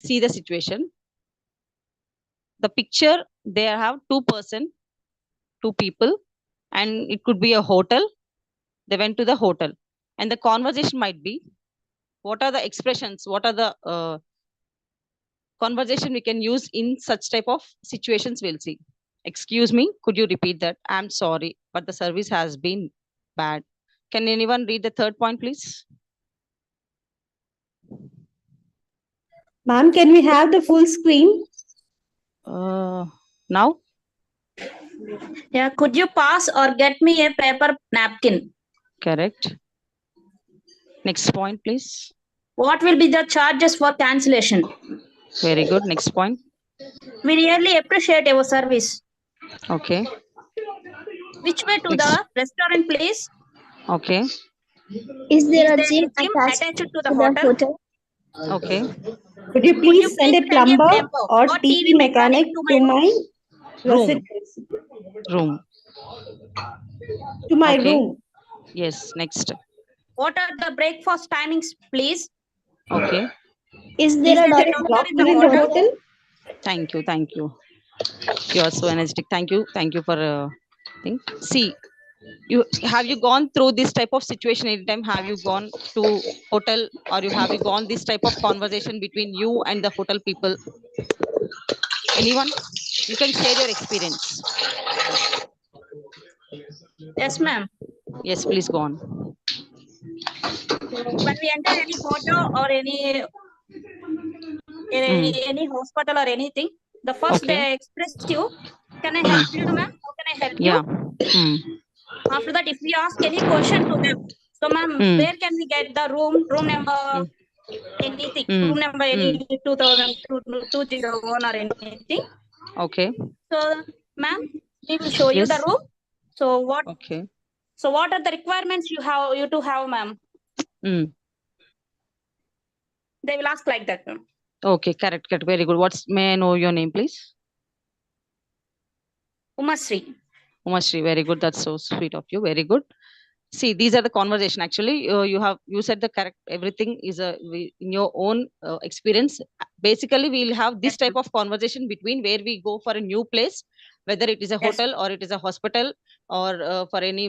see the situation. The picture, they have two people, and it could be a hotel. They went to the hotel, and the conversation might be, what are the expressions, what are the conversation we can use in such type of situations, we'll see. Excuse me, could you repeat that? I'm sorry, but the service has been bad. Can anyone read the third point, please? Ma'am, can we have the full screen? Now? Yeah, could you pass or get me a paper napkin? Correct. Next point, please. What will be the charges for cancellation? Very good. Next point. We really appreciate your service. Okay. Which way to Next. the restaurant, please? Okay. Is there Is a gym attached attached to the hotel? Okay. Could you please send a plumber or TV mechanic to my Room. residence? Room. To my Okay. room. Yes. Next. What are the breakfast timings, please? Okay. Is there a there doctor Doctor in the hotel? Thank you. Thank you. You are so energetic. Thank you. Thank you for thing. See, have you gone through this type of situation anytime? Have you gone to hotel, or have you gone this type of conversation between you and the hotel people? Anyone? You can share your experience. Yes, ma'am. Yes, please go on. When we enter any hotel or any hospital or anything, the first Okay. they express you, can I help you, ma'am? How can I help Yeah. you? After that, if we ask any question to them, so ma'am, where can we get the room number, anything, room number, any 2001 or anything? Okay. So, ma'am, we will show you Yes. the room. So what? Okay. So what are the requirements you to have, ma'am? They will ask like that, ma'am. Okay, correct. Very good. May I know your name, please? Umasri. Umasri, very good. That's so sweet of you. Very good. See, these are the conversation. Actually, you said the correct. Everything is in your own experience. Basically, we'll have this type of conversation between where we go for a new place, whether it is a hotel or it is a hospital, or for any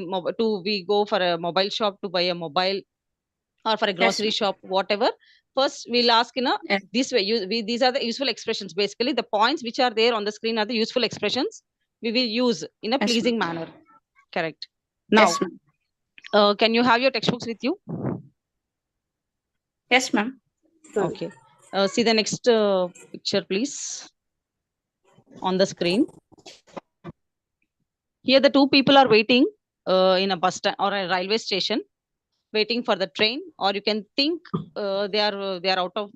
we go for a mobile shop to buy a mobile, or for a grocery shop, whatever. First, we'll ask this way. These are the useful expressions. Basically, the points which are there on the screen are the useful expressions we will use in a pleasing manner. Correct. Now, can you have your textbooks with you? Yes, ma'am. Okay. See the next picture, please, on the screen. Here, the two people are waiting in a bus stand or a railway station, waiting for the train, or you can think they are out of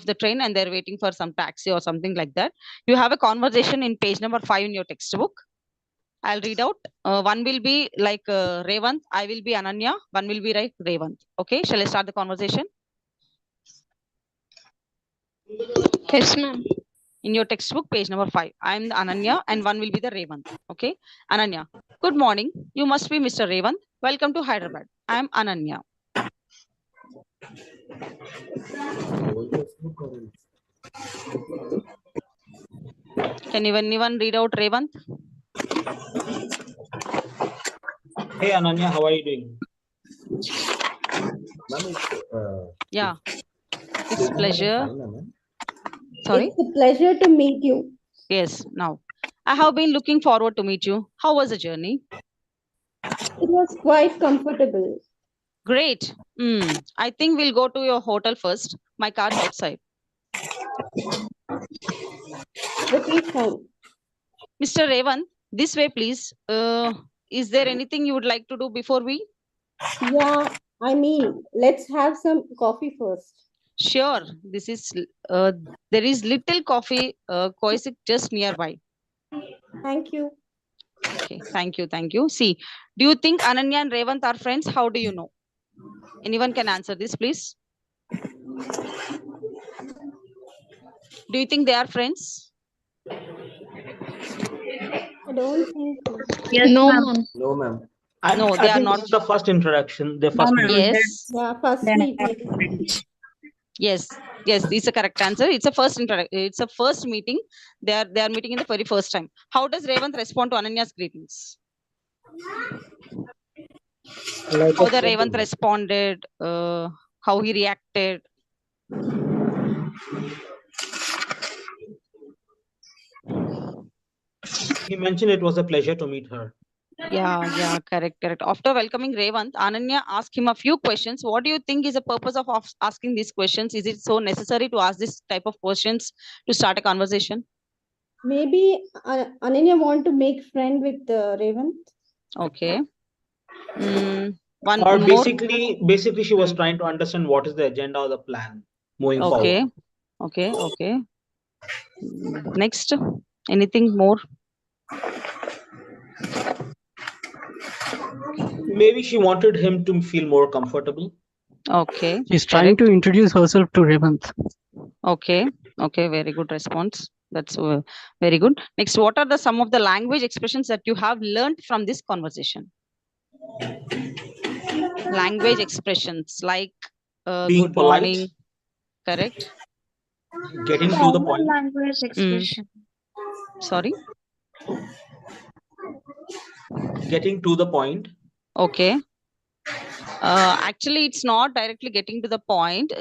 the train and they're waiting for some taxi or something like that. You have a conversation in page number 5 in your textbook. I'll read out. One will be like Revant, I will be Ananya, one will be like Revant. Okay, shall I start the conversation? Yes, ma'am. In your textbook, page number 5, I'm the Ananya and one will be the Revant. Okay, Ananya, good morning. You must be Mr. Revant. Welcome to Hyderabad. I am Ananya. Can anyone read out Revant? Hey Ananya, how are you doing? Yeah, it's a pleasure. Sorry? It's a pleasure to meet you. Yes, now. I have been looking forward to meet you. How was the journey? It was quite comfortable. Great. I think we'll go to your hotel first. My car's outside. Okay, fine. Mr. Revan, this way, please. Is there anything you would like to do before we? Yeah, I mean, let's have some coffee first. Sure. This is there is little coffee Koisik just nearby. Thank you. Okay, thank you. Thank you. See, do you think Ananya and Revant are friends? How do you know? Anyone can answer this, please. Do you think they are friends? I don't think so. Yes, No, ma'am. ma'am. No, ma'am. No, I they are think not. this is the first introduction. The first No, ma'am. Yes. Yeah, first Then meeting. Yes. Yes, this is a correct answer. It's a it's a first meeting. They are meeting in the very first time. How does Revant respond to Ananya's greetings? Like How a the friend. Revant responded? How he reacted? He mentioned it was a pleasure to meet her. Yeah, correct. After welcoming Revant, Ananya asked him a few questions. What do you think is the purpose of asking these questions? Is it so necessary to ask this type of questions to start a conversation? Maybe Ananya want to make friend with Revant. Okay. One Or more. basically, she was trying to understand what is the agenda or the plan moving forward. Okay. Next, anything more? Maybe she wanted him to feel more comfortable. Okay. She's trying to introduce herself to Revant. Okay. Very good response. That's very good. Next, what are some of the language expressions that you have learned from this conversation? Language expressions like Being good polite. morning. Correct. Getting to the point. Language expression. Sorry. Getting to the point. Okay. Actually, it's not directly getting to the point.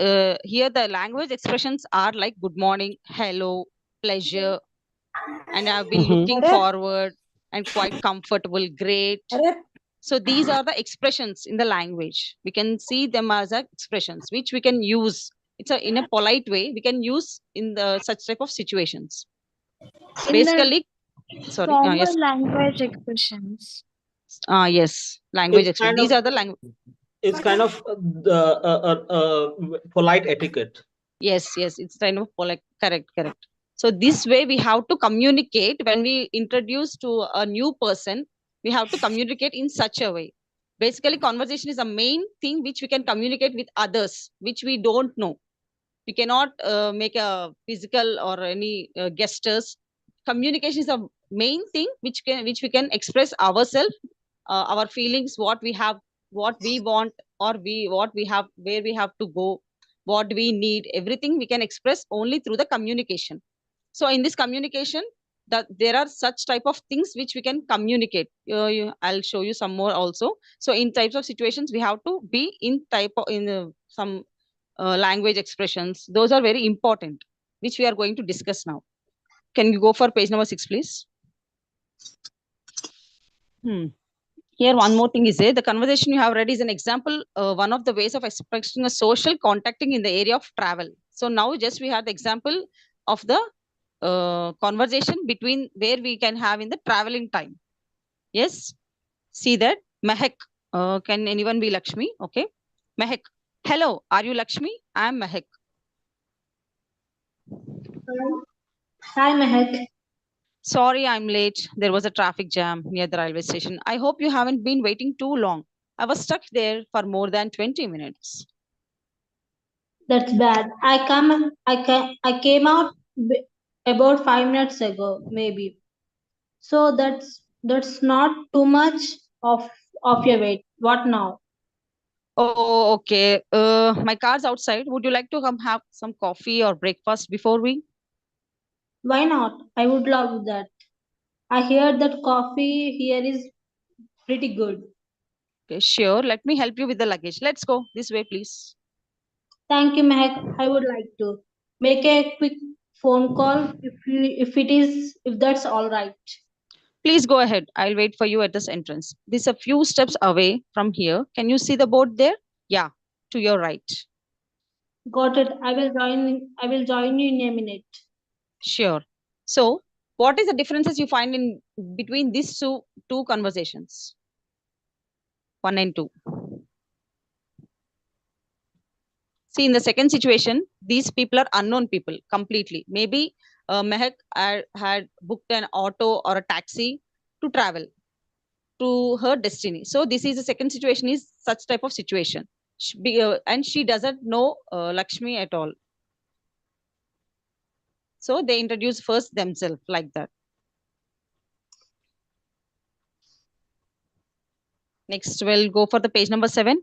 Here, the language expressions are like good morning, hello, pleasure, and I've been looking forward and quite comfortable, great. So these are the expressions in the language. We can see them as expressions, which we can use. It's in a polite way. We can use in the such type of situations. Basically, sorry. Yes. Language expressions. Yes. Language It's expressions. These are the language. It's kind of the polite etiquette. Yes. It's kind of polite. Correct. So this way we have to communicate when we introduce to a new person. We have to communicate in such a way. Basically, conversation is a main thing which we can communicate with others, which we don't know. We cannot make a physical or any gestures. Communication is a main thing which we can express ourselves, our feelings, what we have, what we want, or what we have, where we have to go, what we need. Everything we can express only through the communication. So in this communication, that there are such type of things which we can communicate. I'll show you some more also. So in types of situations, we have to be in some language expressions. Those are very important, which we are going to discuss now. Can you go for page number 6, please? Here, one more thing is there. The conversation you have read is an example, one of the ways of expressing a social contacting in the area of travel. So now just we have the example of the conversation between where we can have in the traveling time. Yes. See that. Mehak. Can anyone be Lakshmi? Okay. Mehak. Hello. Are you Lakshmi? I am Mehak. Hi, Mehak. Sorry, I'm late. There was a traffic jam near the railway station. I hope you haven't been waiting too long. I was stuck there for more than 20 minutes. That's bad. I came out about 5 minutes ago, maybe. So that's not too much of your wait. What now? Oh, okay. My car's outside. Would you like to come have some coffee or breakfast before we? Why not? I would love that. I hear that coffee here is pretty good. Okay, sure. Let me help you with the luggage. Let's go this way, please. Thank you, Mehak. I would like to make a quick phone call if that's all right. Please go ahead. I'll wait for you at this entrance. This is a few steps away from here. Can you see the board there? Yeah, to your right. Got it. I will join you in a minute. Sure. So, what is the differences you find in between these two conversations? 1 and 2. See, in the second situation, these people are unknown people completely. Maybe Mehak had booked an auto or a taxi to travel to her destiny. So this is the second situation, is such type of situation. And she doesn't know Lakshmi at all. So they introduce first themselves like that. Next, we'll go for the page number 7.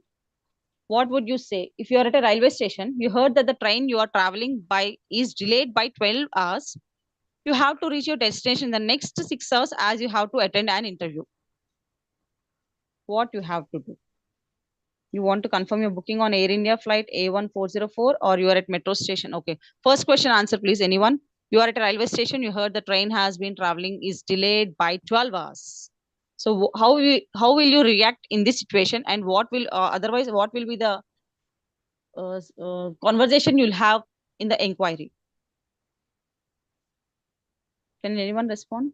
What would you say? If you are at a railway station, you heard that the train you are traveling by is delayed by 12 hours. You have to reach your destination in the next 6 hours as you have to attend an interview. What you have to do? You want to confirm your booking on Air India flight A1404 or you are at metro station? Okay. First question answer, please. Anyone? You are at a railway station. You heard the train has been traveling is delayed by 12 hours. So how will you react in this situation, and what will otherwise what will be the conversation you'll have in the inquiry? Can anyone respond?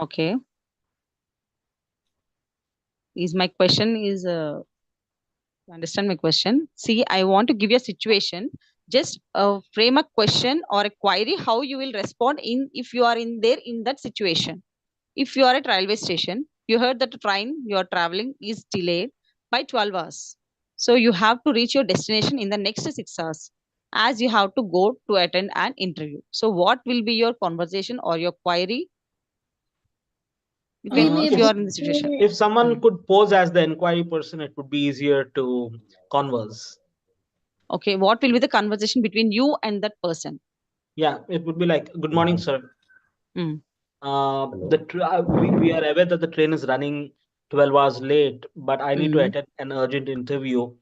Okay. Is my question is understand my question? See, I want to give you a situation. Just frame a question or a query how you will respond in if you are in there in that situation. If you are at railway station, you heard that the train you are traveling is delayed by 12 hours. So you have to reach your destination in the next 6 hours as you have to go to attend an interview. So what will be your conversation or your query if you are in the situation? If someone could pose as the inquiry person, it would be easier to converse. Okay, what will be the conversation between you and that person? Yeah, it would be like, good morning, sir. Mm. We are aware that the train is running 12 hours late, but I need to attend an urgent interview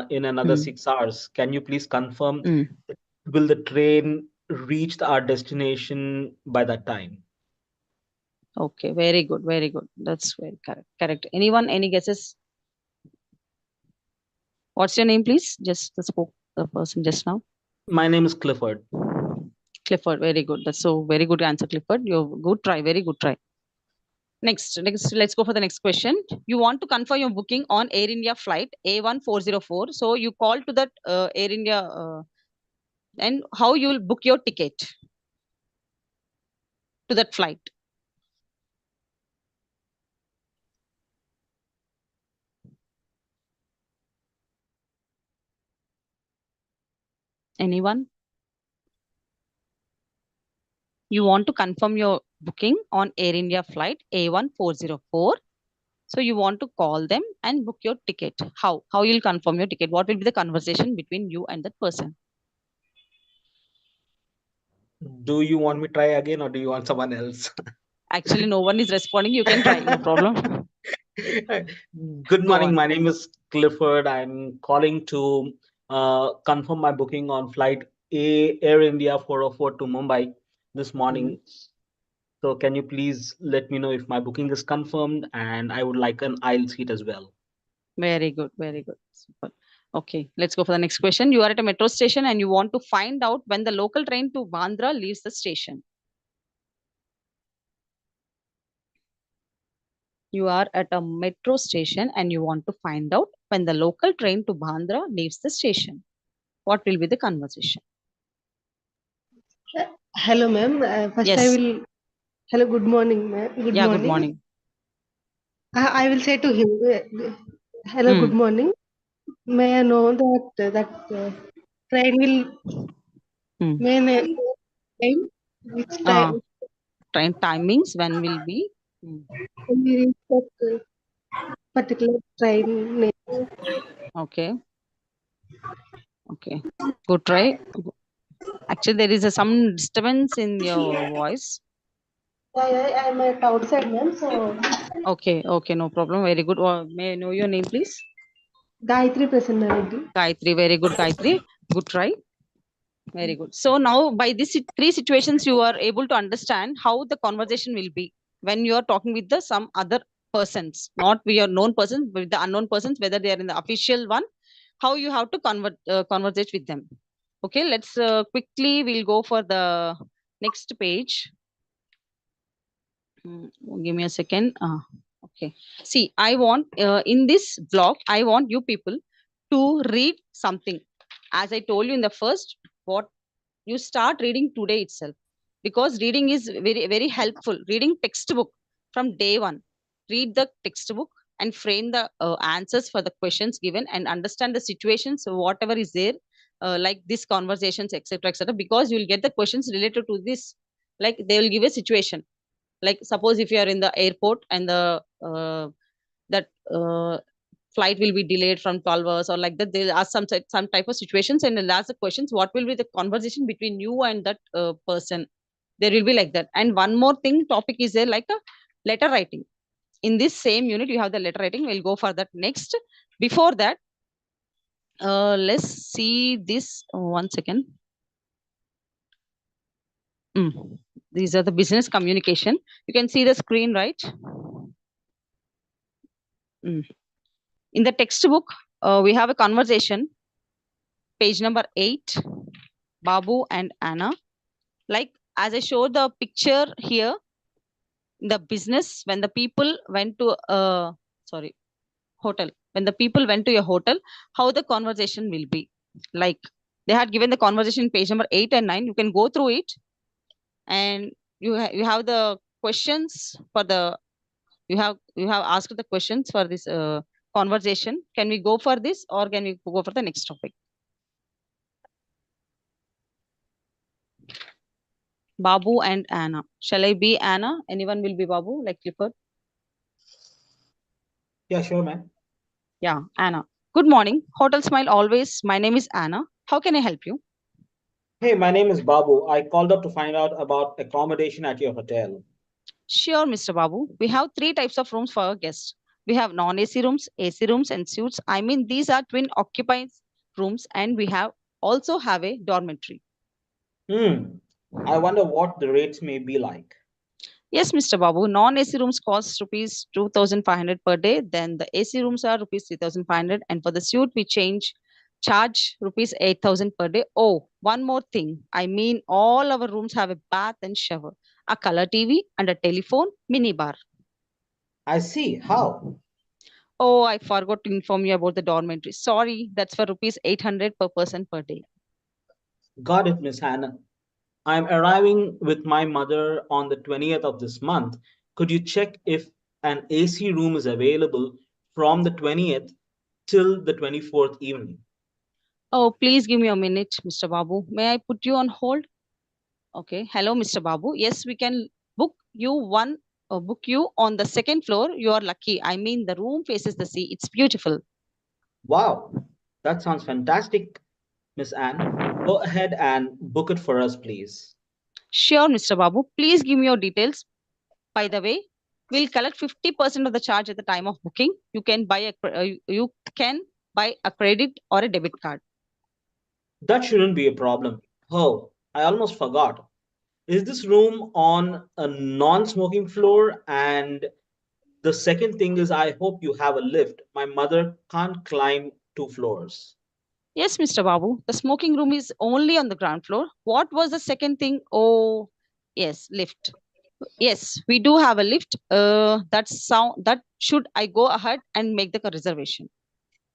in another 6 hours. Can you please confirm, will the train reach our destination by that time? Okay, very good, very good. That's very correct. Correct. Anyone, any guesses? What's your name, please? Just spoke the person just now. My name is Clifford. Clifford, very good. That's so very good answer, Clifford. You're good try, very good try. Next, let's go for the next question. You want to confirm your booking on Air India flight A1404. So you call to that Air India and how you will book your ticket to that flight. Anyone? You want to confirm your booking on Air India flight A1404. So you want to call them and book your ticket. How? How you'll confirm your ticket? What will be the conversation between you and that person? Do you want me to try again or do you want someone else? Actually, no one is responding. You can try, no problem. Good morning. My name is Clifford. I'm calling to confirm my booking on flight Air India 404 to Mumbai this morning. So can you please let me know if my booking is confirmed, and I would like an aisle seat as well. Very good, very good. Super. Okay, let's go for the next question. You are at a metro station and you want to find out when the local train to Bandra leaves the station. You are at a metro station and you want to find out when the local train to Bandra leaves the station. What will be the conversation? Hello, ma'am. First, Yes. I will. Hello, good morning, ma'am. Good Yeah, morning. good morning. I will say to him, hello, good morning. May I know that train will may I know time which time train timings when will be when we reach that particular train name? Okay. Okay. Good try. Actually, there is some disturbance in your voice. I am at outside, ma'am. So Okay. Okay. No problem. Very good. May I know your name, please? Gayatri Prasanna Reddy. Gayatri. Very good, Gayatri. Good try. Very good. So now by these three situations, you are able to understand how the conversation will be when you are talking with the some other persons, not with your known persons, but with the unknown persons, whether they are in the official one, how you have to conversate with them. Okay, let's quickly, we'll go for the next page. Give me a second. Okay. See, I want in this blog, I want you people to read something. As I told you in the first, what you start reading today itself, because reading is very, very helpful. Reading textbook from day one. Read the textbook and frame the answers for the questions given and understand the situations, so whatever is there, like these conversations, etc., etc. Because you will get the questions related to this Like they will give a situation. Like suppose if you are in the airport and the that flight will be delayed from 12 hours or like that, they'll ask some type of situations and they'll ask the questions. What will be the conversation between you and that person? There will be like that. And one more thing topic is there like a letter writing. In this same unit, you have the letter writing. We'll go for that next. Before that, let's see this. One second. These are the business communication. You can see the screen, right? In the textbook, we have a conversation, page number 8, Babu and Anna. Like as I showed the picture here, in the business, when the people went to hotel, when the people went to a hotel, how the conversation will be. Like they had given the conversation page number 8 and 9. You can go through it, and you have the questions for the you have asked the questions for this conversation. Can we go for this or can we go for the next topic? Babu and Anna. Shall I be Anna? Anyone will be Babu, like Clifford? Yeah, sure, ma'am. Yeah, Anna. Good morning. Hotel Smile always. My name is Anna. How can I help you? Hey, my name is Babu. I called up to find out about accommodation at your hotel. Sure, Mr. Babu. We have 3 types of rooms for our guests. We have non-AC rooms, AC rooms, and suites. I mean, these are twin occupied rooms, and we also have a dormitory. I wonder what the rates may be like. Yes, Mr. Babu. Non-AC rooms cost rupees 2,500 per day. Then the AC rooms are rupees 3,500, and for the suite we charge rupees 8,000 per day. Oh, one more thing. I mean, all our rooms have a bath and shower, a color TV, and a telephone, mini bar. I see. How? Oh, I forgot to inform you about the dormitory. Sorry, that's for rupees 800 per person per day. Got it, Miss Hannah. I'm arriving with my mother on the 20th of this month. Could you check if an AC room is available from the 20th till the 24th evening? Oh, please give me a minute, Mr. Babu. May I put you on hold? Okay. Hello, Mr. Babu. Yes, we can book you on the second floor. You are lucky. I mean, the room faces the sea. It's beautiful. Wow, that sounds fantastic, Miss Anne. Go ahead and book it for us, please. Sure, Mr. Babu. Please give me your details. By the way, we'll collect 50% of the charge at the time of booking. You can buy a credit or a debit card. That shouldn't be a problem. Oh, I almost forgot. Is this room on a non-smoking floor? And the second thing is, I hope you have a lift. My mother can't climb 2 floors. Yes, Mr. Babu. The smoking room is only on the ground floor. What was the second thing? Oh, yes, lift. Yes, we do have a lift. That should I go ahead and make the reservation?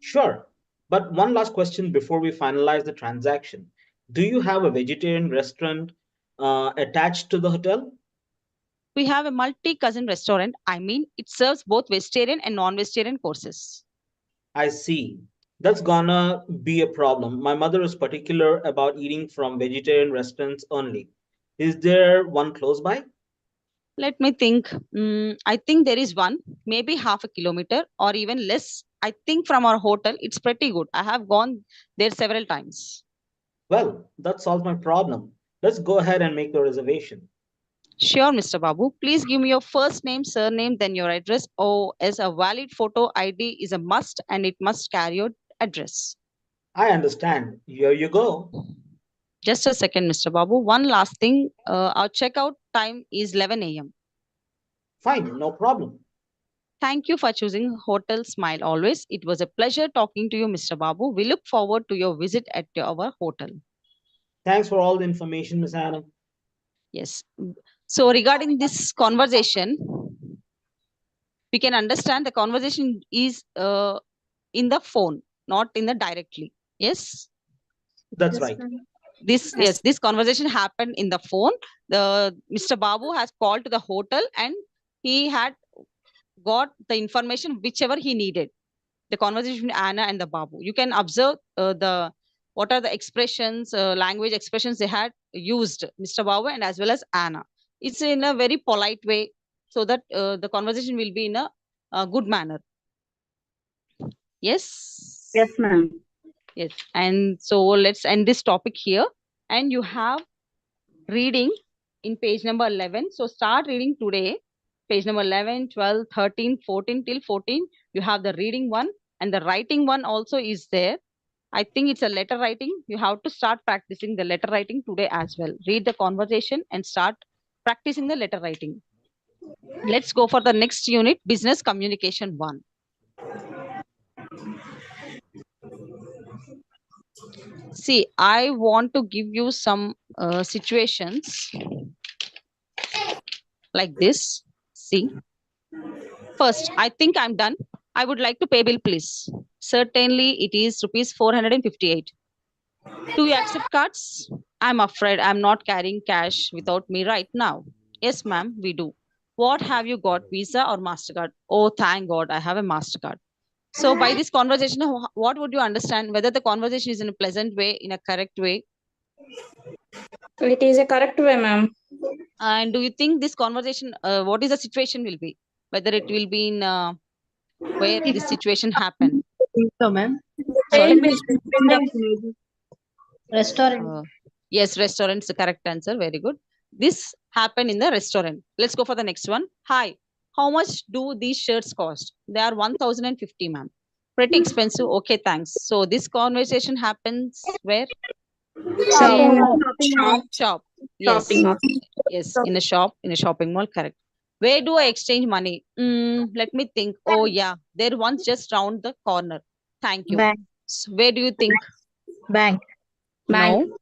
Sure. But one last question before we finalize the transaction. Do you have a vegetarian restaurant attached to the hotel? We have a multi-cuisine restaurant. I mean, it serves both vegetarian and non-vegetarian courses. I see. That's gonna be a problem. My mother is particular about eating from vegetarian restaurants only. Is there one close by? Let me think. I think there is one, maybe half a kilometer or even less. I think from our hotel, it's pretty good. I have gone there several times. Well, that solves my problem. Let's go ahead and make the reservation. Sure, Mr. Babu. Please give me your first name, surname, then your address. Oh, as a valid photo ID is a must and it must carry your address. I understand. Here you go. Just a second, Mr. Babu. One last thing. Our checkout time is 11 a.m. Fine, no problem. Thank you for choosing Hotel Smile always. It was a pleasure talking to you, Mr. Babu. We look forward to your visit at our hotel. Thanks for all the information, Ms. Anna. Yes. So regarding this conversation, we can understand the conversation is in the phone, not in the directly. Yes? That's right. This conversation happened in the phone. Mr. Babu has called to the hotel and he had got the information whichever he needed. The conversation between Anna and the Babu. You can observe what are the expressions, language expressions they had used, Mr. Babu and as well as Anna. It's in a very polite way so that the conversation will be in a good manner. Yes? Yes, ma'am. Yes. And so let's end this topic here. And you have reading in page number 11. So start reading today. Page number 11, 12, 13, 14 till 14. You have the reading one and the writing one also is there. I think it's a letter writing. You have to start practicing the letter writing today as well. Read the conversation and start practicing the letter writing. Let's go for the next unit, business communication 1. See, I want to give you some situations like this. See, first, I think I'm done. I would like to pay bill, please. Certainly, it is rupees 458. Do you accept cards? I'm afraid I'm not carrying cash without me right now. Yes, ma'am, we do. What have you got, Visa or MasterCard? Oh, thank God, I have a MasterCard. So by this conversation, what would you understand? Whether the conversation is in a pleasant way, in a correct way? It is a correct way, ma'am. And do you think this conversation, what is the situation will be? Whether it will be in where this situation happened? So, ma'am. Sorry? Restaurant. Yes, restaurant is the correct answer. Very good. This happened in the restaurant. Let's go for the next one. Hi, how much do these shirts cost? They are 1050, ma'am. Pretty expensive. Okay, thanks. So this conversation happens where? Shop. Yes. Yes, in a shop, in a shopping mall. Correct. Where do I exchange money? Let me think. Oh yeah, there one's just round the corner. Thank you. Bank. So where do you think? Bank. No.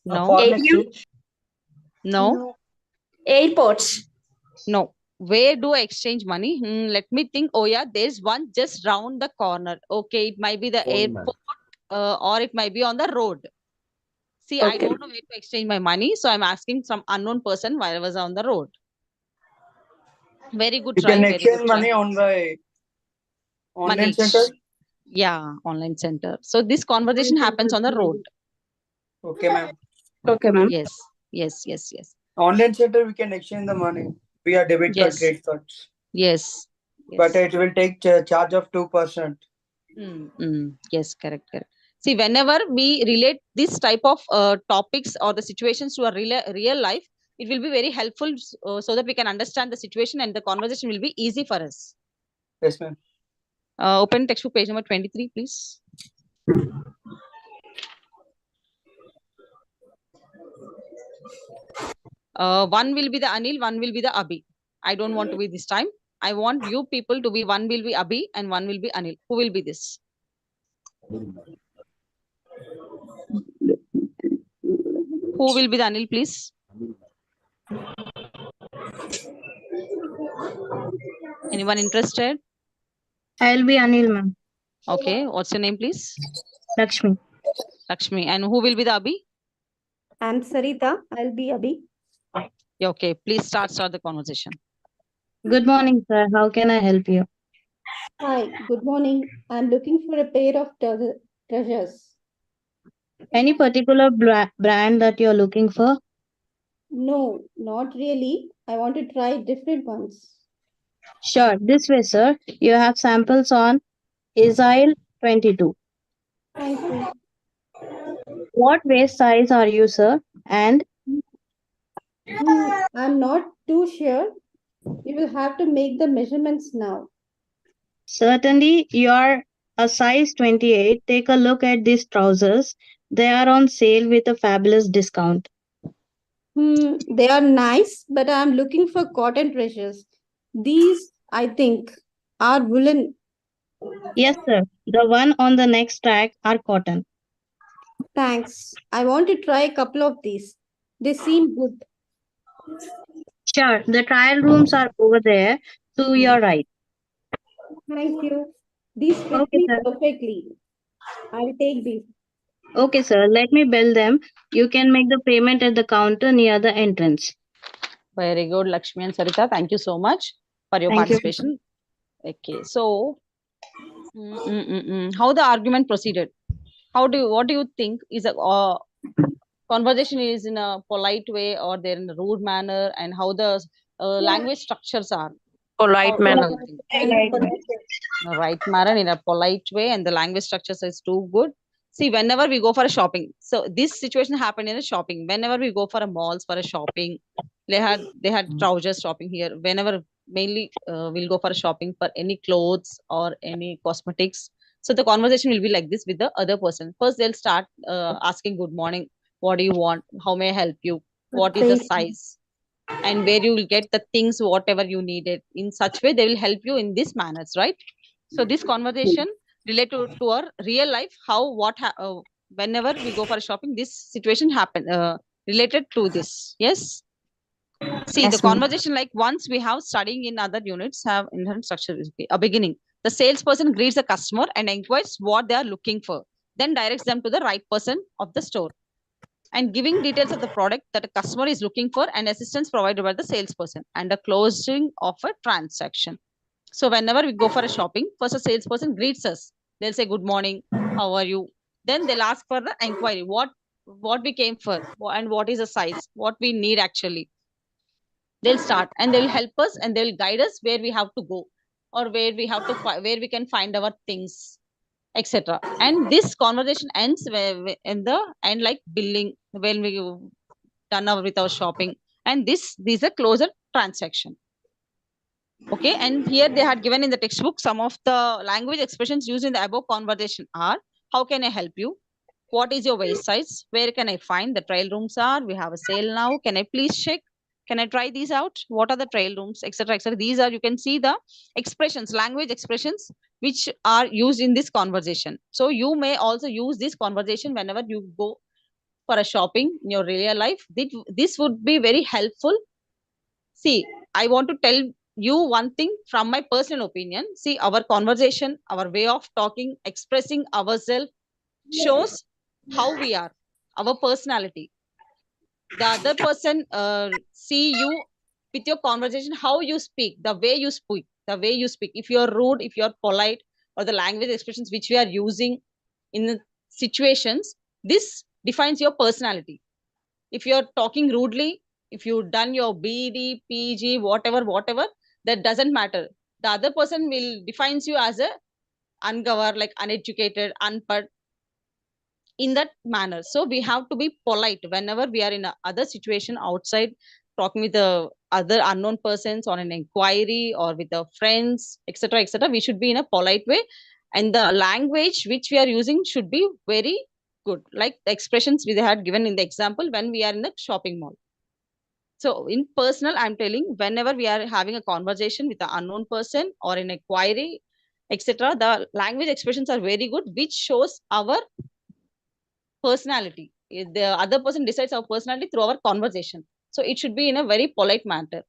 No. No. Airports. No. Where do I exchange money? Let me think. Oh yeah, there's one just round the corner. Okay, it might be the airport or it might be on the road. See, I don't know where to exchange my money, so I'm asking some unknown person while I was on the road. Very good You try. can Very exchange good money try. on the online Money. center. Yeah, online center. So this conversation happens on the road. Okay, ma'am. Okay, ma'am. Yes, yes, yes, yes. Online center, we can exchange the money via debit card, Yes. credit cards. Yes. But it will take charge of 2%. Yes, correct, correct. See, whenever we relate this type of topics or the situations to a real life, it will be very helpful so that we can understand the situation and the conversation will be easy for us. Yes, ma'am. Open textbook page number 23, please. One will be the Anil, one will be the Abhi. I don't want to be this time. I want you people to be, one will be Abhi and one will be Anil. Who will be this? Who will be the Anil, please? Anyone interested? I'll be Anil, ma'am. Okay, what's your name, please? Lakshmi. Lakshmi. And who will be the Abhi? I'm Sarita. I'll be Abhi. Yeah, okay, please start the conversation. Good morning, sir. How can I help you? Hi, good morning. I'm looking for a pair of treasures. Any particular brand that you're looking for? No, not really. I want to try different ones. Sure. This way, sir. You have samples on Israel 22. Thank you. What waist size are you, sir? And I'm not too sure. You will have to make the measurements now. certainly you are a size 28. Take a look at these trousers. They are on sale with a fabulous discount. They are nice, but I'm looking for cotton treasures. These, I think, are woolen. Yes, sir. The one on the next rack are cotton. Thanks. I want to try a couple of these. They seem good. Sure. The trial rooms are over there. So you're right. Thank you. These fit Okay, me sir. perfectly. I'll take these. Okay, sir. Let me bill them. You can make the payment at the counter near the entrance. Very good, Lakshmi and Sarita. Thank you so much for your Thank you. participation. Okay, so how the argument proceeded? what do you think is a conversation is in a polite way or they're in a rude manner, and how the language structures are? Polite What do manner. you think? In a right manner, in a polite way, and the language structures is too good. See, whenever we go for a shopping, so this situation happened in a shopping. Whenever we go for a malls for a shopping, they had trousers shopping here. Whenever mainly we'll go for a shopping for any clothes or any cosmetics. So the conversation will be like this with the other person. First, they'll start asking, "Good morning. What do you want? How may I help you? What is the size?" And where you will get the things, whatever you needed. In such way, they will help you in this manners, right? So this conversation related to our real life, how whenever we go for shopping, this situation happen related to this. Yes. See, Yes, the ma'am. conversation, like once we have studying in other units have inherent structure. A beginning, the salesperson greets the customer and inquires what they are looking for, then directs them to the right person of the store, and giving details of the product that a customer is looking for, and assistance provided by the salesperson, and the closing of a transaction. So whenever we go for a shopping, first a salesperson greets us. They'll say, "Good morning, how are you?" Then they'll ask for the inquiry, what we came for, and what is the size, what we need actually. They'll start and they'll help us and they'll guide us where we have to go, or where we have to where we can find our things, etc. And this conversation ends in the end, like billing, when we done with our shopping, and these are closer transaction. Okay, and here they had given in the textbook some of the language expressions used in the above conversation are: how can I help you? What is your waist size? Where can I find the trial rooms are? We have a sale now. Can I please check? Can I try these out? What are the trial rooms, etc., etc. These are, you can see the expressions, language expressions, which are used in this conversation. So you may also use this conversation whenever you go for a shopping in your real life. This would be very helpful. See, I want to tell you one thing from my personal opinion. See, our conversation, our way of talking, expressing ourselves shows how we are, our personality. The other person see you with your conversation, how you speak, the way you speak, if you're rude, if you're polite, or the language expressions which we are using in the situations, this defines your personality. If you're talking rudely, if you've done your BD, PG, whatever, that doesn't matter. The other person will defines you as a ungoverned, like uneducated, unpad, in that manner. So we have to be polite whenever we are in a other situation outside, talking with the other unknown persons on an inquiry or with our friends, etc., etc. We should be in a polite way, and the language which we are using should be very good, like the expressions we had given in the example when we are in the shopping mall. So in personal, I'm telling, whenever we are having a conversation with an unknown person or an inquiry, etc., the language expressions are very good, which shows our personality. The other person decides our personality through our conversation. So it should be in a very polite manner.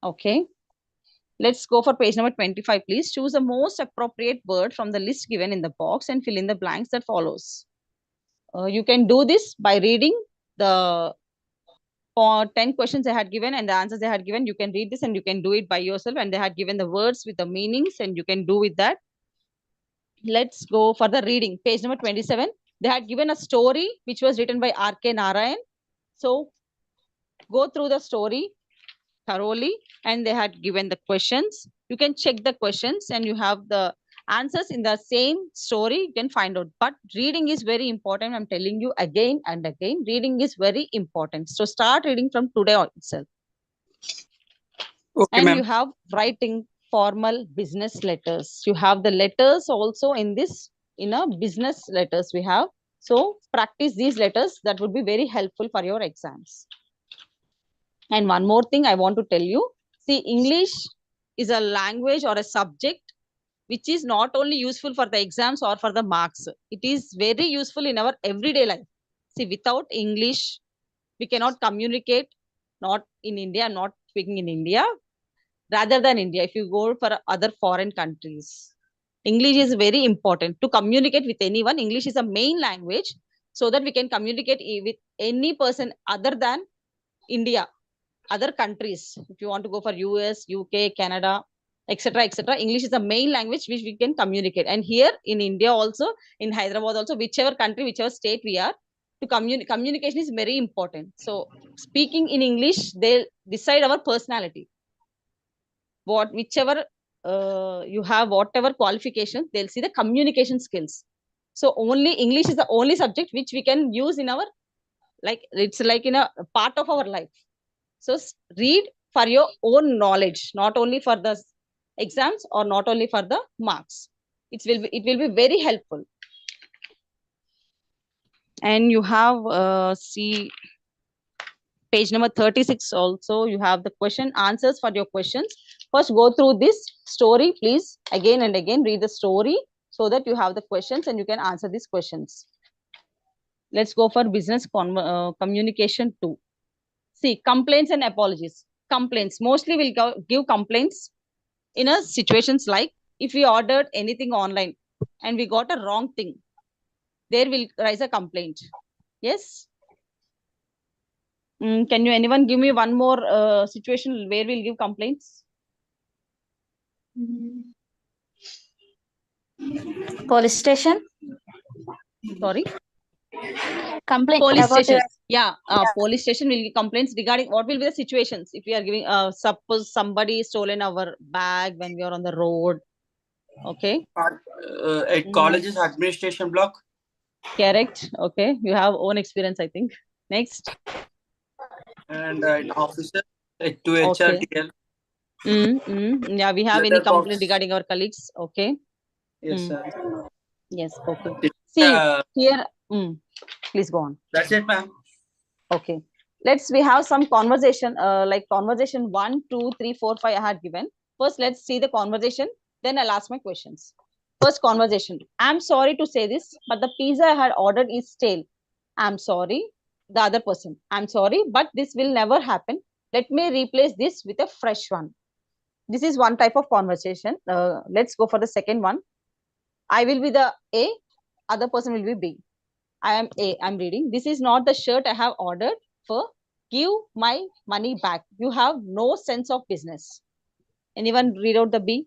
Okay. Let's go for page number 25, please. Choose the most appropriate word from the list given in the box and fill in the blanks that follows. You can do this by reading the 10 questions they had given and the answers they had given. You can read this and you can do it by yourself, and they had given the words with the meanings and you can do with that. Let's go for the reading. Page number 27. They had given a story which was written by R.K. Narayan. So go through the story thoroughly, and they had given the questions. You can check the questions and you have the answers in the same story. You can find out. But reading is very important. I'm telling you again and again, reading is very important. So start reading from today itself. Okay, and ma'am. you have writing formal business letters. You have the letters also in this, in a business letters we have. So practice these letters. That would be very helpful for your exams. And one more thing I want to tell you. See, English is a language or a subject which is not only useful for the exams or for the marks. It is very useful in our everyday life. See, without English, we cannot communicate, not in India, not speaking in India, rather than India. If you go for other foreign countries, English is very important to communicate with anyone. English is a main language so that we can communicate with any person other than India, other countries. If you want to go for US, UK, Canada, etc., etc. English is the main language which we can communicate. And here in India also, in Hyderabad also, whichever country, whichever state we are, to communication is very important. So speaking in English, they decide our personality. Whichever you have, whatever qualification, they'll see the communication skills. So only English is the only subject which we can use in our, like, it's like in a part of our life. So read for your own knowledge, not only for the exams or not only for the marks. It will be very helpful. And you have see page number 36 also, you have the question answers for your questions. First go through this story, please, again and again read the story so that you have the questions and you can answer these questions. Let's go for business communication 2. See, complaints and apologies. Complaints, mostly we'll give complaints in a situations like if we ordered anything online and we got a wrong thing, there will rise a complaint. Yes. Can you anyone give me one more situation where we'll give complaints? Police station. Sorry. Complaint. Police about station. your- Police station will give complaints regarding what will be the situations if we are giving. Suppose somebody stolen our bag when we are on the road. Okay. At college's administration block. Correct. Okay. You have own experience, I think. Next. And an officer at 2 HRTL. Yeah, we have Letter any complaint box. regarding our colleagues? Okay. Yes, sir. Yes. Okay. See here. Please go on. That's it, ma'am. Okay. We have some conversation, like conversation 1, 2, 3, 4, 5 I had given. First, let's see the conversation. Then I'll ask my questions. First conversation. I'm sorry to say this, but the pizza I had ordered is stale. I'm sorry. The other person. I'm sorry, but this will never happen. Let me replace this with a fresh one. This is one type of conversation. Let's go for the second one. I will be the A. Other person will be B. I am A. I'm reading. This is not the shirt I have ordered for. Give my money back. You have no sense of business. Anyone read out the B?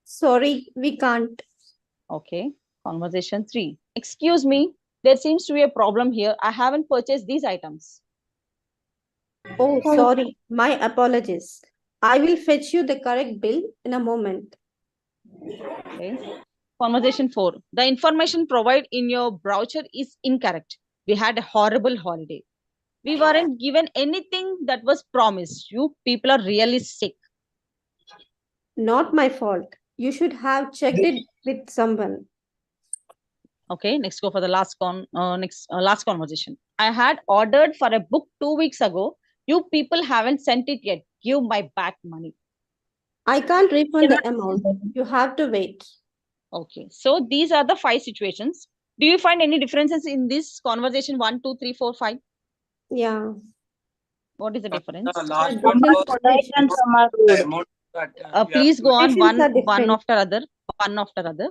Sorry, we can't. Okay. Conversation 3. Excuse me. There seems to be a problem here. I haven't purchased these items. Oh, sorry. My apologies. I will fetch you the correct bill in a moment. Okay. Conversation 4. The information provided in your brochure is incorrect. We had a horrible holiday. We weren't given anything that was promised. You people are really sick. Not my fault. You should have checked it with someone. Okay, next go for the last conversation. I had ordered for a book 2 weeks ago. You people haven't sent it yet. Give my back money. I can't refund the amount. You have to wait. Okay, so these are the 5 situations. Do you find any differences in this conversation 1, 2, 3, 4, 5? Yeah. What is the difference? Last one was polite and some are the rude. amount that, Please go on Situations are one different. after other. One after other.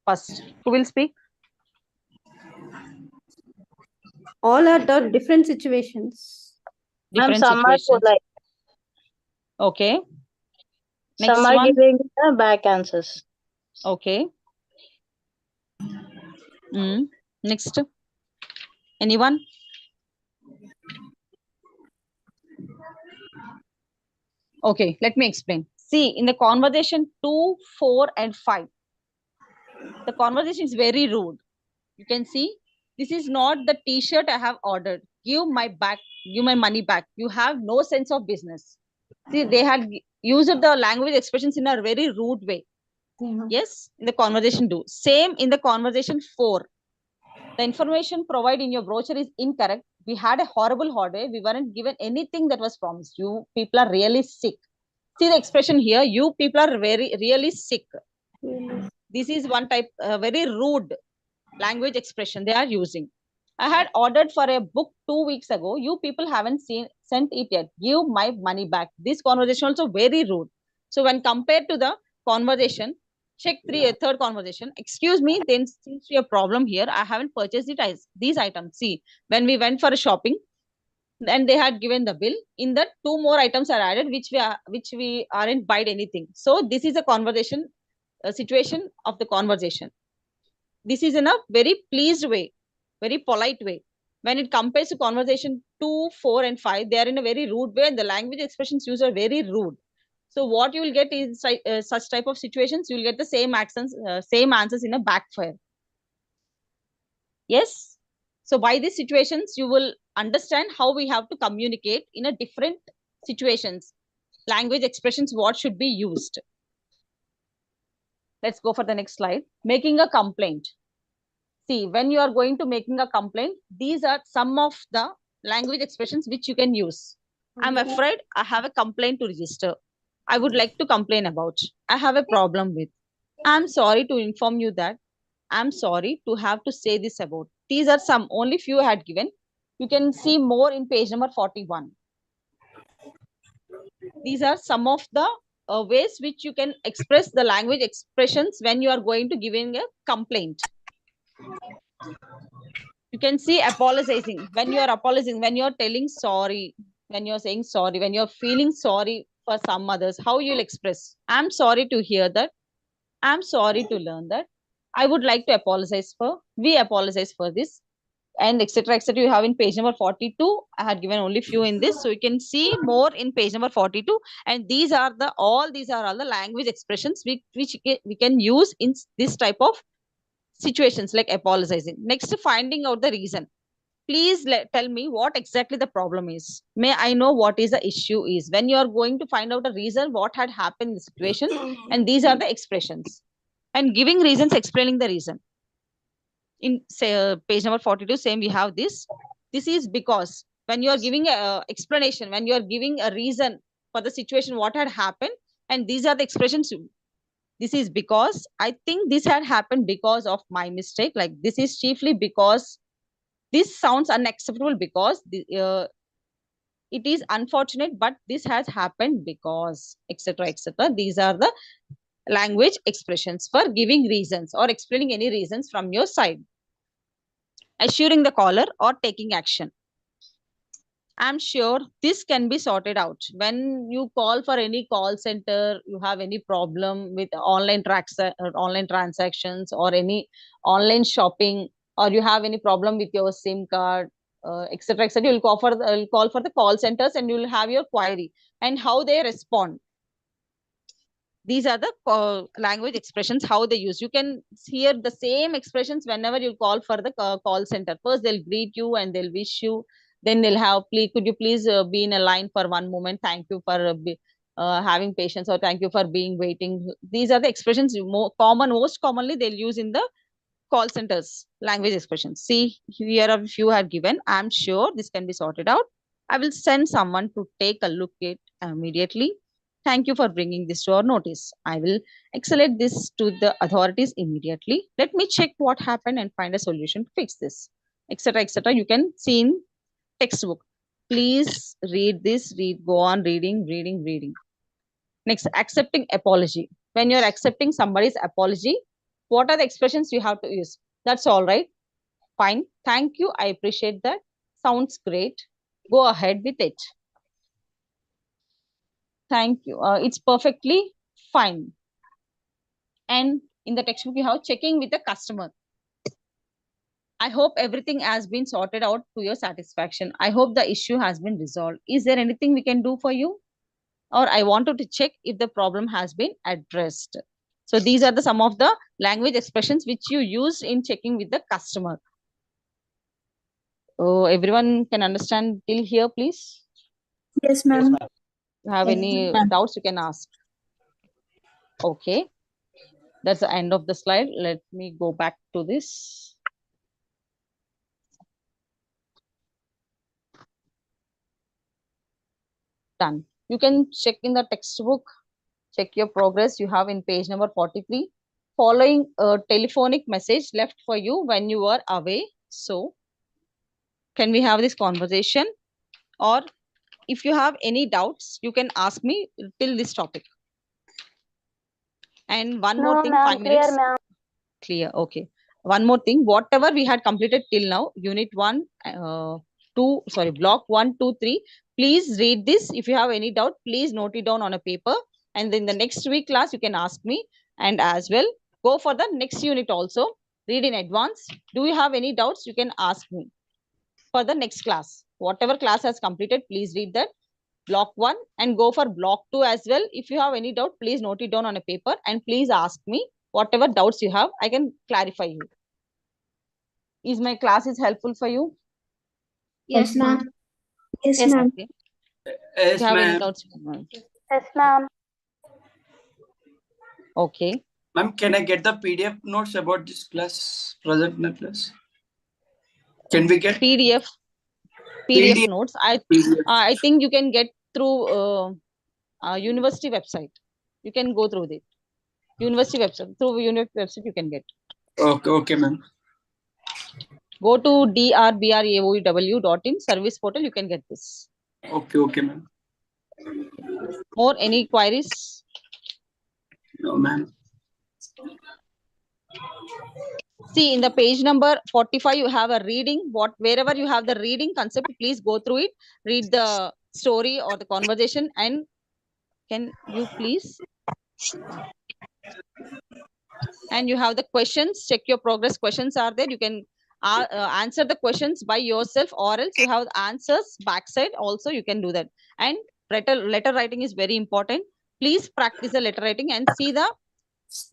First, who will speak? All are the different situations. Ma'am, Different some are situations. polite. Okay. Next Some are one. giving the back answers. Okay. Next. Anyone? Okay, let me explain. See, in the conversation 2, 4, and 5, the conversation is very rude. You can see, this is not the t-shirt I have ordered. Give my money back. You have no sense of business. See, they had used the language expressions in a very rude way. Yeah. Yes, in the conversation 2. Same in the conversation 4. The information provided in your brochure is incorrect. We had a horrible holiday. We weren't given anything that was promised. You people are really sick. See the expression here. You people are really sick. This is one type, very rude language expression they are using. I had ordered for a book 2 weeks ago. You people haven't sent it yet. Give my money back. This conversation also very rude. So when compared to the conversation, check third conversation. Excuse me, there seems to be a problem here. I haven't purchased these items. See, when we went for a shopping, and they had given the bill. In that, 2 more items are added, which we aren't buyed anything. So this is a conversation, a situation of the conversation. This is in a very pleased way, very polite way. When it compares to conversation 2, 4, and 5, they are in a very rude way, and the language expressions used are very rude. So what you will get is such type of situations, you will get the same accents, same answers in a backfire. Yes. So by these situations, you will understand how we have to communicate in a different situations, language expressions, what should be used. Let's go for the next slide. Making a complaint. See, when you are going to making a complaint, these are some of the language expressions which you can use. I'm afraid I have a complaint to register. I would like to complain about. I have a problem with. I'm sorry to inform you that I'm sorry to have to say this about. These are some, only few I had given. You can see more in page number 41. These are some of the ways which you can express the language expressions when you are going to giving a complaint. You can see apologizing. When you are apologizing, when you are telling sorry, when you are saying sorry, when you are feeling sorry for some others, how you'll express. I'm sorry to hear that. I'm sorry to learn that. I would like to apologize for. We apologize for this. And etc. etc. You have in page number 42. I had given only few in this, so you can see more in page number 42. And these are all the language expressions which we can use in this type of situations, like apologizing. Next, finding out the reason. Please tell me what exactly the problem is. May I know what is the issue is. When you are going to find out the reason, what had happened in the situation, and these are the expressions. And giving reasons, explaining the reason. In say page number 42, same we have this. This is because when you are giving a explanation, when you are giving a reason for the situation, what had happened, and these are the expressions. This is because I think this had happened because of my mistake. Like this is chiefly because this sounds unacceptable because it is unfortunate, but this has happened because etc. etc. These are the language expressions for giving reasons or explaining any reasons from your side. Assuring the caller or taking action. I'm sure this can be sorted out. When you call for any call center, you have any problem with online transactions or any online shopping, or you have any problem with your SIM card, etc. etc. You'll call for the call centers and you'll have your query and how they respond. These are the language expressions, how they use. You can hear the same expressions whenever you call for the call center. First, they'll greet you and they'll wish you. Then they'll have, please, could you please be in a line for one moment? Thank you for having patience, or thank you for being waiting. These are the expressions most commonly they'll use in the call centers, language expressions. See, here a few have given. I'm sure this can be sorted out. I will send someone to take a look at it immediately. Thank you for bringing this to our notice. I will escalate this to the authorities immediately. Let me check what happened and find a solution to fix this, etc. etc. You can see in textbook. Please read this, go on reading. Next, accepting apology. When you're accepting somebody's apology, what are the expressions you have to use? That's all right. Fine. Thank you. I appreciate that. Sounds great. Go ahead with it. Thank you. It's perfectly fine. And in the textbook, you have checking with the customer. I hope everything has been sorted out to your satisfaction. I hope the issue has been resolved. Is there anything we can do for you? Or I wanted to check if the problem has been addressed. So these are some of the language expressions which you use in checking with the customer. Oh, everyone can understand till here, please? Yes, ma'am. You have any doubts, you can ask. Okay. That's the end of the slide. Let me go back to this. Done. You can check in the textbook, check your progress. You have in page number 43, following a telephonic message left for you when you were away. So can we have this conversation? Or if you have any doubts, you can ask me till this topic. And one more thing, 5 minutes. Clear, Clear, okay. One more thing, whatever we had completed till now, unit 1, 2 block 1, 2, 3. Please read this. If you have any doubt, please note it down on a paper. And then the next week class, you can ask me. And as well, go for the next unit also. Read in advance. Do you have any doubts? You can ask me for the next class. Whatever class has completed, please read that block 1 and go for block 2 as well. If you have any doubt, please note it down on a paper and please ask me whatever doubts you have. I can clarify you. Is my class is helpful for you? Yes, ma'am. Yes, ma'am. Okay. Yes, Do you have any ma'am. doubts? Yes, ma'am. Okay. Ma'am, can I get the PDF notes about this class, present class? Can we get PDF notes. PDF. I think you can get through university website. You can go through it. University website. Through university website, you can get. Okay, ma'am. Go to drbraoew.in service portal. You can get this. Okay, ma'am. More any queries? No, ma'am. See, in the page number 45, you have a reading. Wherever you have the reading concept, please go through it. Read the story or the conversation. And can you please? And you have the questions. Check your progress. Questions are there. You can answer the questions by yourself, or else you have the answers backside. Also, you can do that. And letter writing is very important. Please practice the letter writing and see the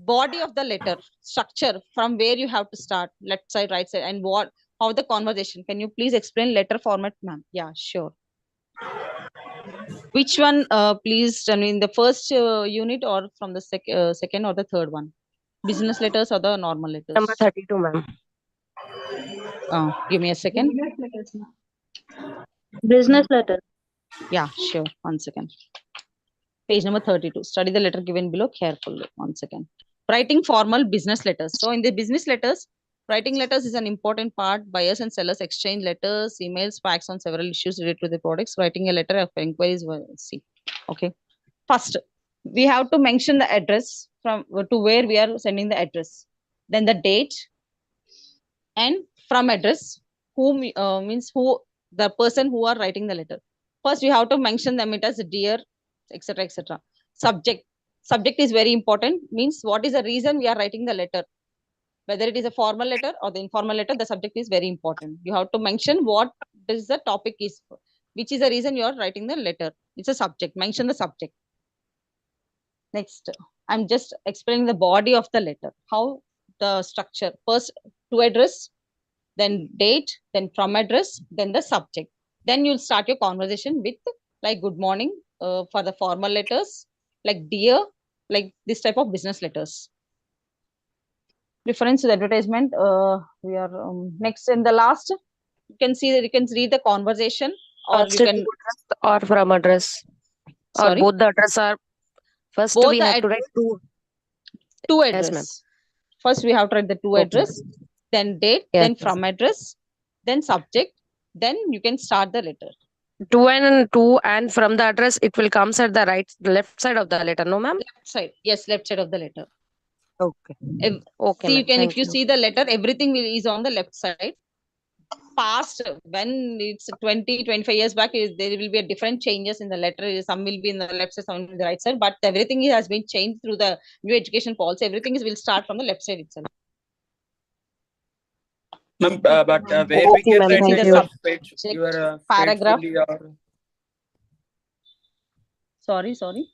body of the letter structure from where you have to start, left side, right side, and how the conversation. Can you please explain letter format, ma'am? Yeah, sure. Which one, please? I mean, the first unit or from the second or the third one? Business letters or the normal letters? Number 32, ma'am. Give me a second. Business letter. Yeah, sure. 1 second. Page number 32. Study the letter given below carefully. 1 second. Writing formal business letters. So in the business letters, writing letters is an important part. Buyers and sellers exchange letters, emails, fax on several issues related to the products. Writing a letter of inquiries. See. Okay. First, we have to mention the address from to where we are sending the address. Then the date, and from address, whom means who the person who are writing the letter. First, we have to mention them it as dear, etc., etc. Subject is very important. Means what is the reason we are writing the letter? Whether it is a formal letter or the informal letter, the subject is very important. You have to mention what is the topic is, which is the reason you are writing the letter. It's a subject. Mention the subject. Next, I'm just explaining the body of the letter. How the structure. First, to address, then date, then from address, then the subject. Then you'll start your conversation with like good morning for the formal letters, like dear, like this type of business letters. Reference to the advertisement. We are next in the last. You can see that you can read the conversation, or you can or from address. Sorry? Or both the address are first Both we the have to write two Yes, address. ma'am. First, we have to write the two Okay. address, then date, Yes, then yes. from address, then subject. Then you can start the letter. To and from the address, it will come at the left side of the letter, no, ma'am? Left side. Yes, left side of the letter. Okay. If, Okay, see, you ma'am. can, Thank if you see the letter, everything is on the left side. Past, when it's 20, 25 years back, there will be a different changes in the letter. Some will be in the left side, some will be in the right side. But everything has been changed through the new education policy. Everything will start from the left side itself. Ma'am, but where we Okay, can ma'am. write Thank that you. you are Paragraph. faithfully or Sorry.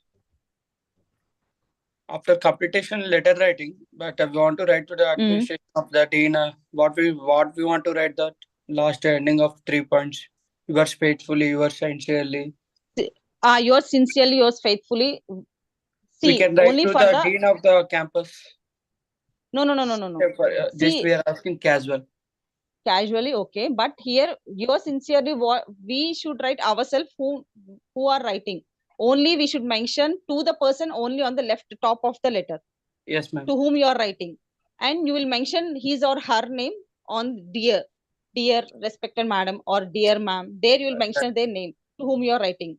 after completion letter writing, but we want to write to the administration of the dean. What we want to write that last ending of 3 points. Yours faithfully, yours sincerely. Yours sincerely, yours faithfully. See, We can write only to for the the dean of the campus. no. Just See, we are asking casual. Casually, okay, but here yours sincerely, what we should write ourselves who are writing. Only we should mention to the person only on the left top of the letter. Yes, ma'am. To whom you are writing, and you will mention his or her name on dear, respected madam, or dear ma'am. There you will mention their name to whom you are writing.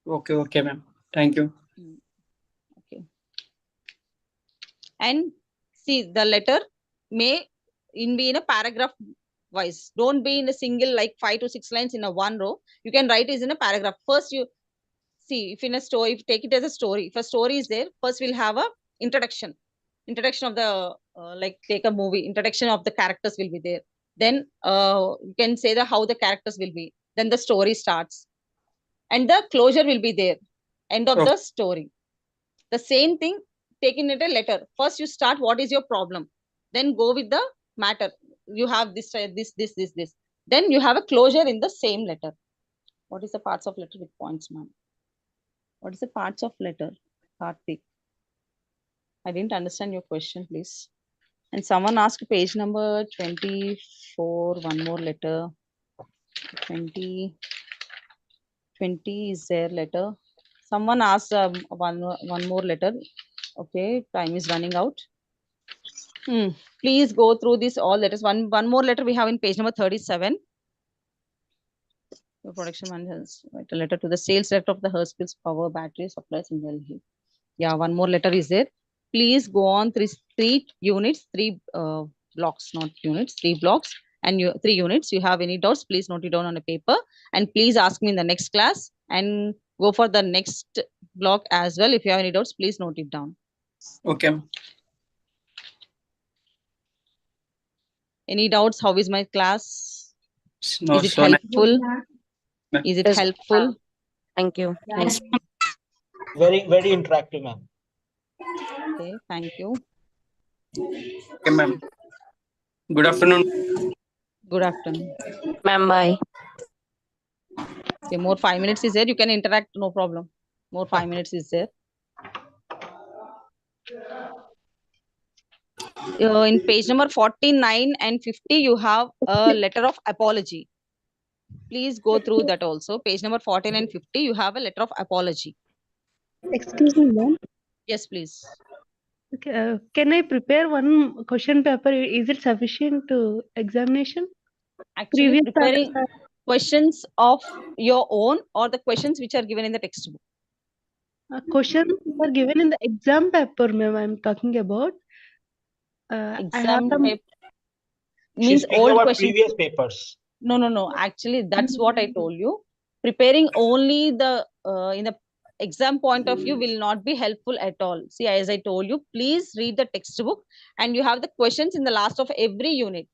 Okay, ma'am. Thank you. Okay. And see, the letter may be in a paragraph wise. Don't be in a single like 5 to 6 lines in a one row. You can write it in a paragraph. First, you see if in a story, if you take it as a story. If a story is there, first we'll have a introduction of the like take a movie. Introduction of the characters will be there. Then you can say the how the characters will be. Then the story starts, and the closure will be there. End of the story. The same thing taken in a letter. First, you start what is your problem. Then go with the matter. You have this. Then you have a closure in the same letter. What is the parts of letter with points, ma'am? What is the parts of letter, Karthik? I didn't understand your question, please. And someone asked page number 24, one more letter. 20 is there letter. Someone asked one more letter. Okay, time is running out. Please go through this all letters. One more letter we have in page number 37. The production managers write a letter to the sales director of the Hurskills Power Battery Suppliers in Delhi. Yeah, one more letter is there. Please go on three units, three blocks, not units, 3 blocks, and 3 units. You have any doubts, please note it down on a paper, and please ask me in the next class, and go for the next block as well. If you have any doubts, please note it down. Okay. Any doubts? How is my class? No, is it helpful? Is it helpful? Thank you. Yes. Very, very interactive, ma'am. Okay, thank you. Okay, ma'am. Good afternoon. Good afternoon. Ma'am, bye. Okay, more 5 minutes is there. You can interact, no problem. More 5 minutes is there. In page number 49 and 50, you have a letter of apology. Please go through that also. Page number 14 and 50, you have a letter of apology. Excuse me, ma'am. Yes, please. Okay, can I prepare one question paper? Is it sufficient to examination? Actually, preparing questions of your own or the questions which are given in the textbook? Questions are given in the exam paper, ma'am. I'm talking about. Exam paper means old questions. Previous papers. No. Actually, that's what I told you. Preparing only the in the exam point of view will not be helpful at all. See, as I told you, please read the textbook, and you have the questions in the last of every unit.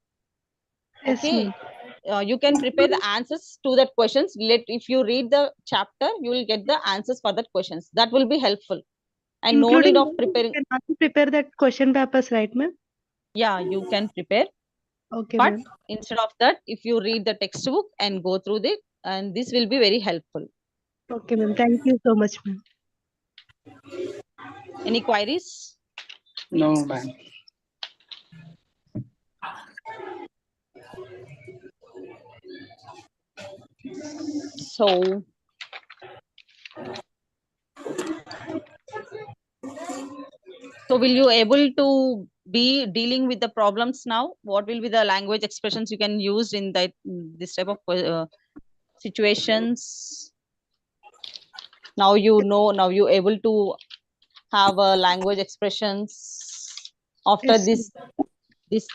Okay. You can prepare the answers to that questions. If you read the chapter, you will get the answers for that questions. That will be helpful. And including no need of preparing. You can prepare that question papers, right, ma'am? Yeah, you can prepare. Okay, but instead of that, if you read the textbook and go through it, and this will be very helpful. Okay, ma'am. Thank you so much, ma'am. Any queries? No, ma'am. So will you able to be dealing with the problems now? What will be the language expressions you can use in that this type of situations? Now you know. Now you able to have a language expressions after these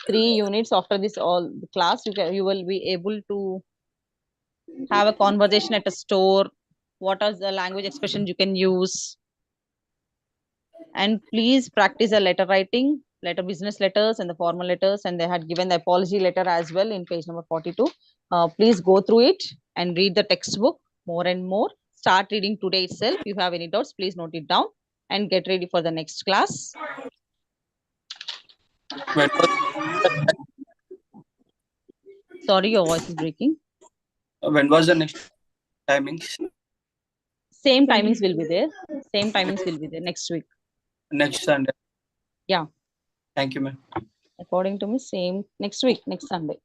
3 units. After this all the class, you will be able to have a conversation at a store. What are the language expressions you can use? And please practice a letter writing, business letters and the formal letters, and they had given the apology letter as well in page number 42. Please go through it and read the textbook more and more. Start reading today itself. If you have any doubts, please note it down and get ready for the next class. Sorry, your voice is breaking. When was the next timings? Same timings will be there. Same timings will be there next week. Next Sunday. Yeah. Thank you, ma'am. According to me, same next week, next Sunday.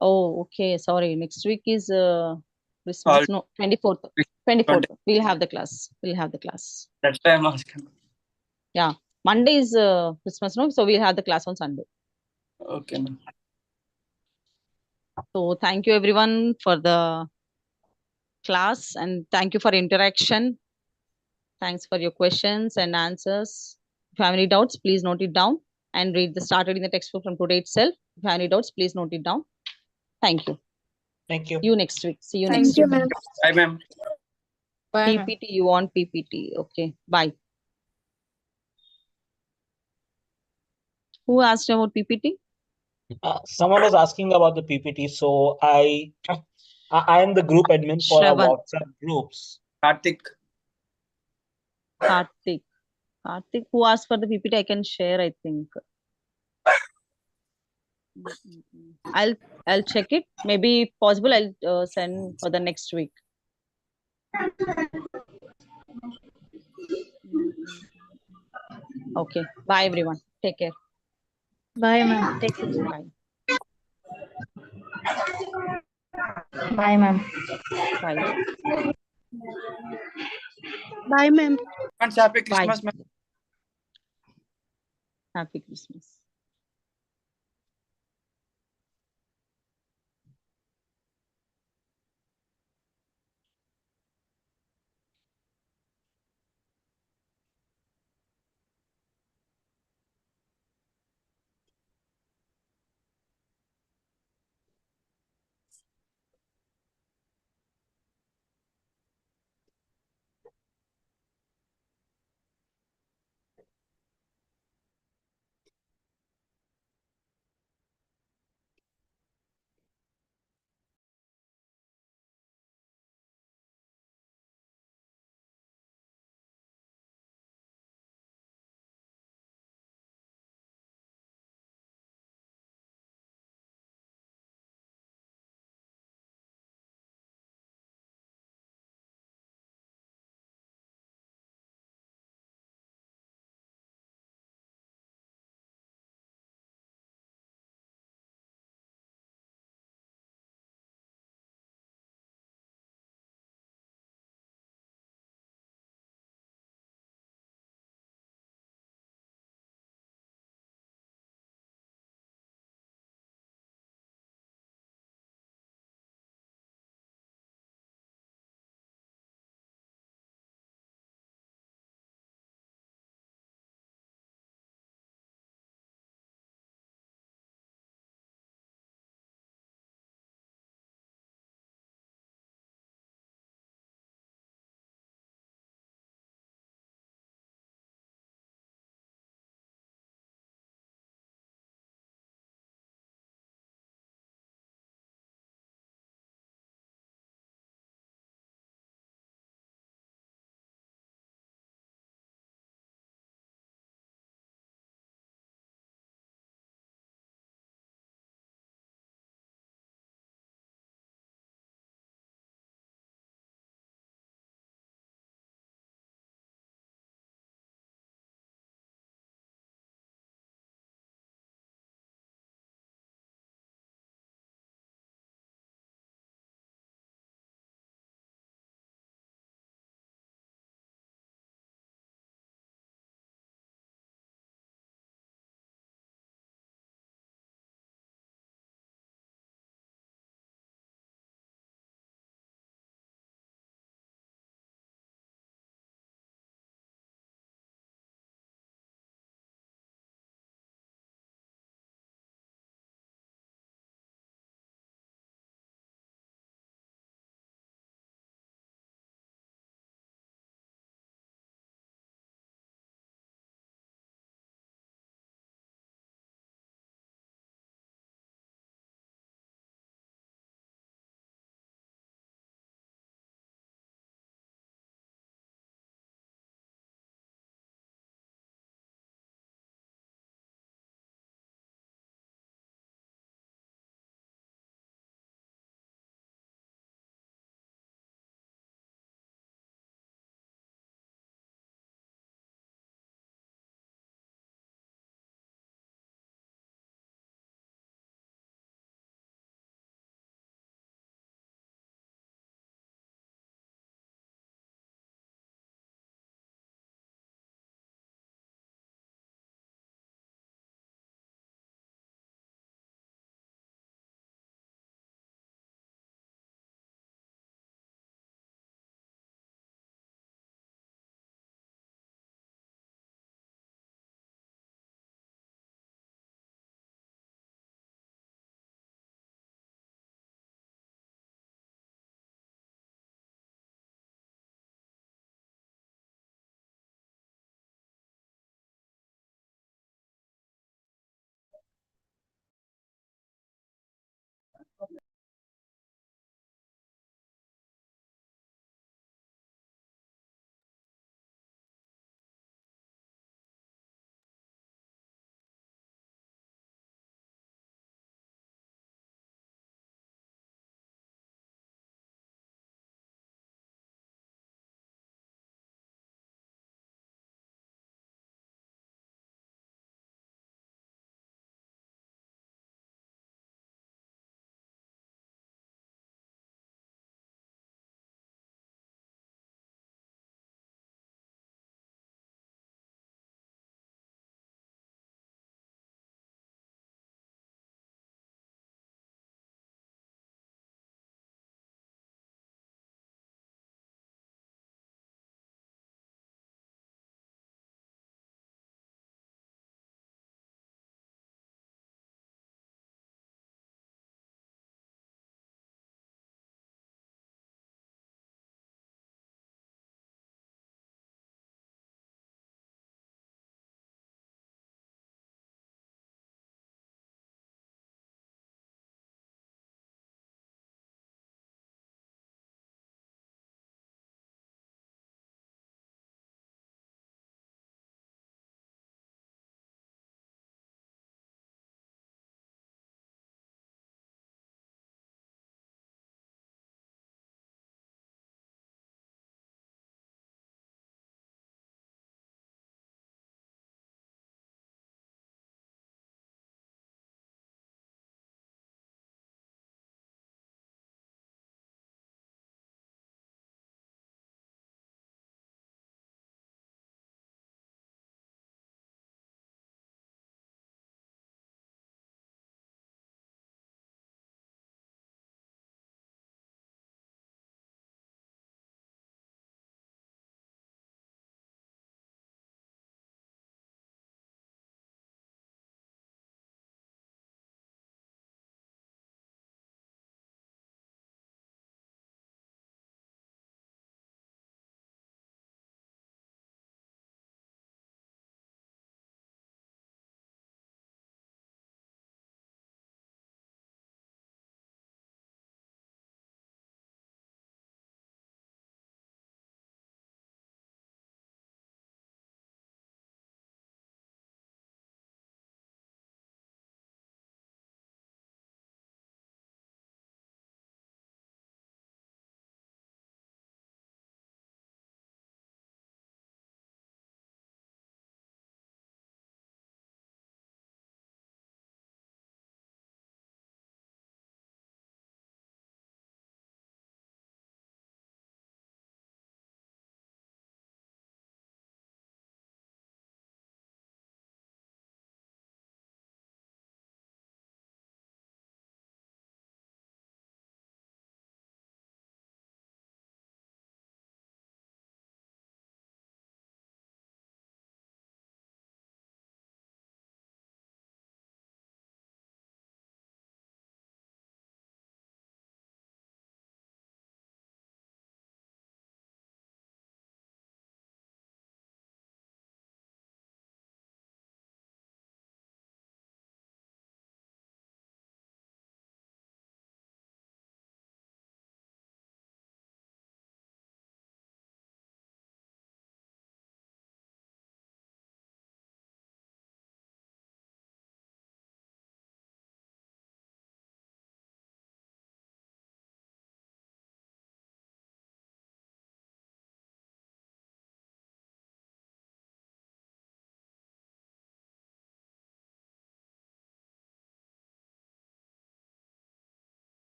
Oh, okay. Sorry. Next week is Christmas. No, 24th. 24th. We'll have the class. That's why I'm asking. Yeah. Monday is Christmas, no? So we'll have the class on Sunday. Okay, ma'am. So thank you everyone for the class, and thank you for interaction. Thanks for your questions and answers. If you have any doubts, please note it down and start reading the textbook from today itself. If you have any doubts, please note it down. Thank you. Thank you. See you next week. See you Thank next you, week. ma'am. Bye, ma'am. Bye, ma'am. PPT, you want PPT. Okay, bye. Who asked about PPT? Someone was asking about the PPT, so I am the group admin for our Shravan. WhatsApp groups. Karthik. Karthik. Karthik, who asked for the PPT? I can share, I think. I'll check it. Maybe if possible, I'll send for the next week. Okay. Bye, everyone. Take care. Bye, ma'am. Take care. Bye. Bye, ma'am. Bye. Bye, ma'am. Happy Christmas, ma'am. Happy Christmas.